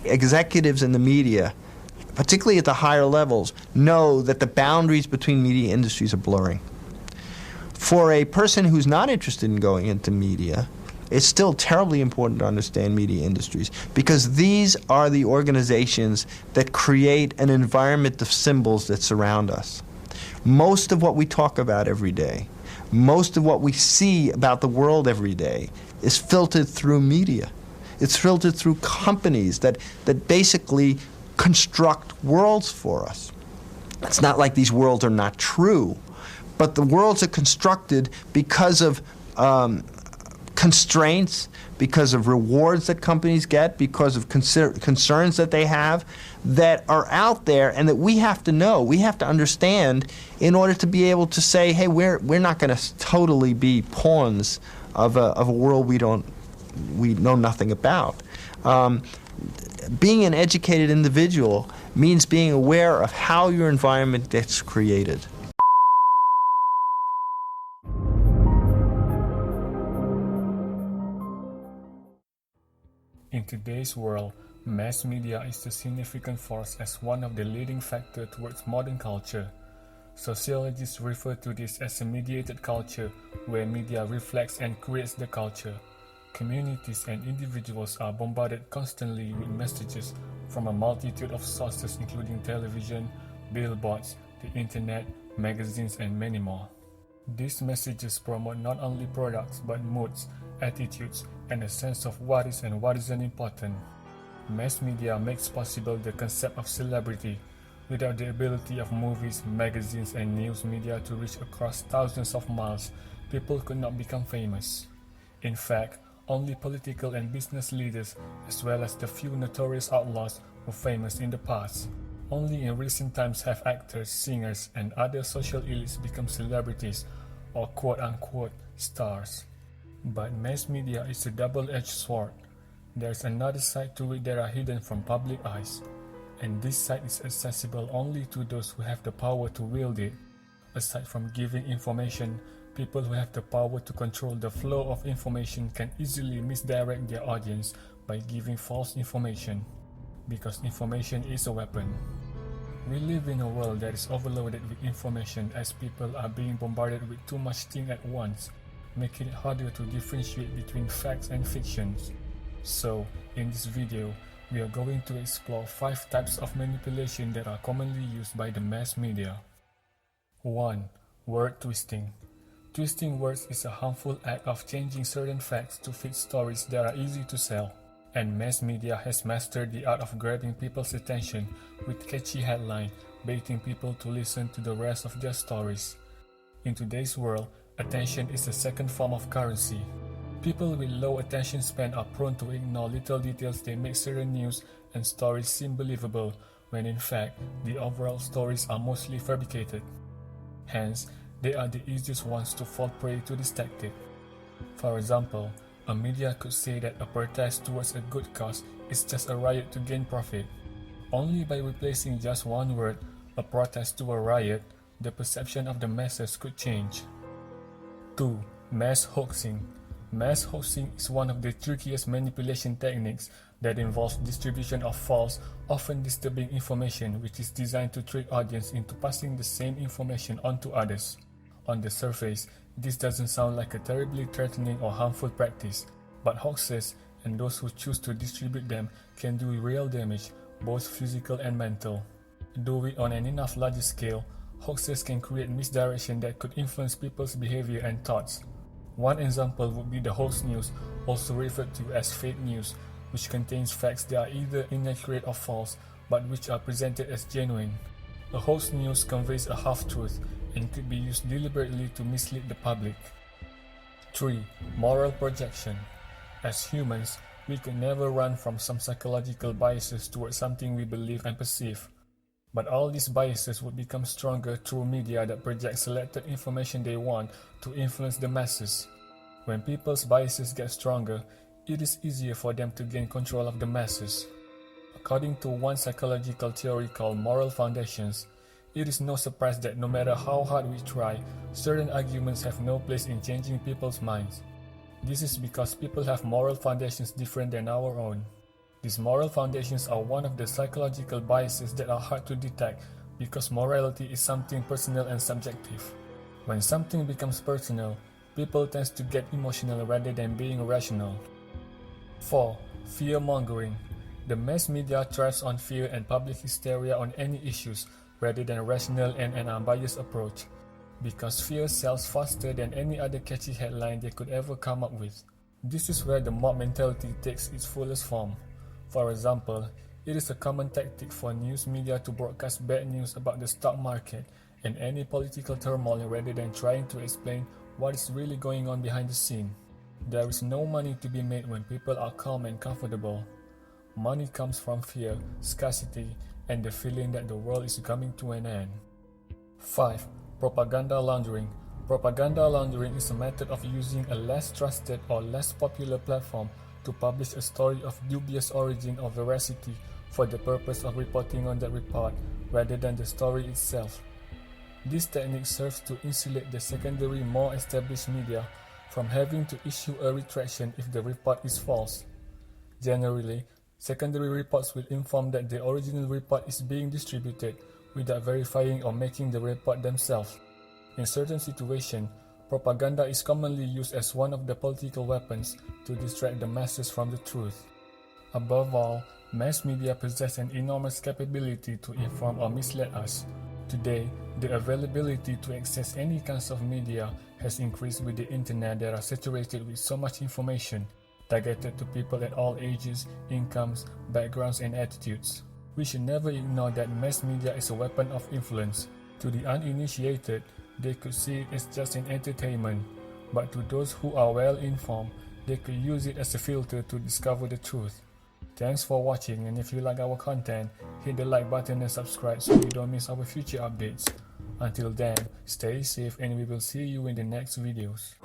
executives in the media, particularly at the higher levels, know that the boundaries between media industries are blurring. For a person who's not interested in going into media, it's still terribly important to understand media industries, because these are the organizations that create an environment of symbols that surround us. Most of what we talk about every day, most of what we see about the world every day, is filtered through media. It's filtered through companies that basically construct worlds for us. It's not like these worlds are not true, but the worlds are constructed because of constraints, because of rewards that companies get, because of concerns that they have that are out there and that we have to know, we have to understand in order to be able to say, hey, we're not going to totally be pawns of a world we know nothing about. Being an educated individual means being aware of how your environment gets created. In today's world, mass media is a significant force as one of the leading factors towards modern culture. Sociologists refer to this as a mediated culture, where media reflects and creates the culture. Communities and individuals are bombarded constantly with messages from a multitude of sources, including television, billboards, the internet, magazines, and many more. These messages promote not only products but moods, attitudes, and a sense of what is and what isn't important. Mass media makes possible the concept of celebrity. Without the ability of movies, magazines, and news media to reach across thousands of miles, people could not become famous. In fact, only political and business leaders, as well as the few notorious outlaws, were famous in the past. Only in recent times have actors, singers, and other social elites become celebrities, or quote-unquote stars. But mass media is a double-edged sword. There's another side to it that are hidden from public eyes, and this side is accessible only to those who have the power to wield it. Aside from giving information, people who have the power to control the flow of information can easily misdirect their audience by giving false information, because information is a weapon. We live in a world that is overloaded with information as people are being bombarded with too much things at once, making it harder to differentiate between facts and fictions. So, in this video, we are going to explore 5 types of manipulation that are commonly used by the mass media. 1. Word twisting. Twisting words is a harmful act of changing certain facts to fit stories that are easy to sell. And mass media has mastered the art of grabbing people's attention with catchy headlines, baiting people to listen to the rest of their stories. In today's world, attention is the second form of currency. People with low attention span are prone to ignore little details that make certain news and stories seem believable, when in fact, the overall stories are mostly fabricated. Hence, they are the easiest ones to fall prey to this tactic. For example, a media could say that a protest towards a good cause is just a riot to gain profit. Only by replacing just one word, a protest to a riot, the perception of the masses could change. 2. Mass hoaxing. Mass hoaxing is one of the trickiest manipulation techniques that involves distribution of false, often disturbing information, which is designed to trick audience into passing the same information on to others. On the surface, this doesn't sound like a terribly threatening or harmful practice, but hoaxes and those who choose to distribute them can do real damage, both physical and mental. Do it on an enough larger scale, hoaxes can create misdirection that could influence people's behavior and thoughts. One example would be the hoax news, also referred to as fake news, which contains facts that are either inaccurate or false, but which are presented as genuine. A hoax news conveys a half-truth and could be used deliberately to mislead the public. 3. Moral projection. As humans, we could never run from some psychological biases towards something we believe and perceive. But all these biases would become stronger through media that project selected information they want to influence the masses. When people's biases get stronger, it is easier for them to gain control of the masses. According to one psychological theory called moral foundations, it is no surprise that no matter how hard we try, certain arguments have no place in changing people's minds. This is because people have moral foundations different than our own. These moral foundations are one of the psychological biases that are hard to detect because morality is something personal and subjective. When something becomes personal, people tend to get emotional rather than being rational. 4. Fear-mongering. The mass media thrives on fear and public hysteria on any issues rather than rational and an unbiased approach, because fear sells faster than any other catchy headline they could ever come up with. This is where the mob mentality takes its fullest form. For example, it is a common tactic for news media to broadcast bad news about the stock market and any political turmoil rather than trying to explain what is really going on behind the scene. There is no money to be made when people are calm and comfortable. Money comes from fear, scarcity, and the feeling that the world is coming to an end. 5. Propaganda laundering. Propaganda laundering is a method of using a less trusted or less popular platform to publish a story of dubious origin or veracity for the purpose of reporting on that report rather than the story itself. This technique serves to insulate the secondary, more established media from having to issue a retraction if the report is false. Generally, secondary reports will inform that the original report is being distributed without verifying or making the report themselves. In certain situations, propaganda is commonly used as one of the political weapons to distract the masses from the truth. Above all, mass media possess an enormous capability to inform or mislead us. Today, the availability to access any kinds of media has increased with the internet that are saturated with so much information, targeted to people at all ages, incomes, backgrounds, and attitudes. We should never ignore that mass media is a weapon of influence. To the uninitiated, they could see it as just an entertainment, but to those who are well informed, they could use it as a filter to discover the truth. Thanks for watching, and if you like our content, hit the like button and subscribe so you don't miss our future updates. Until then, stay safe and we will see you in the next videos.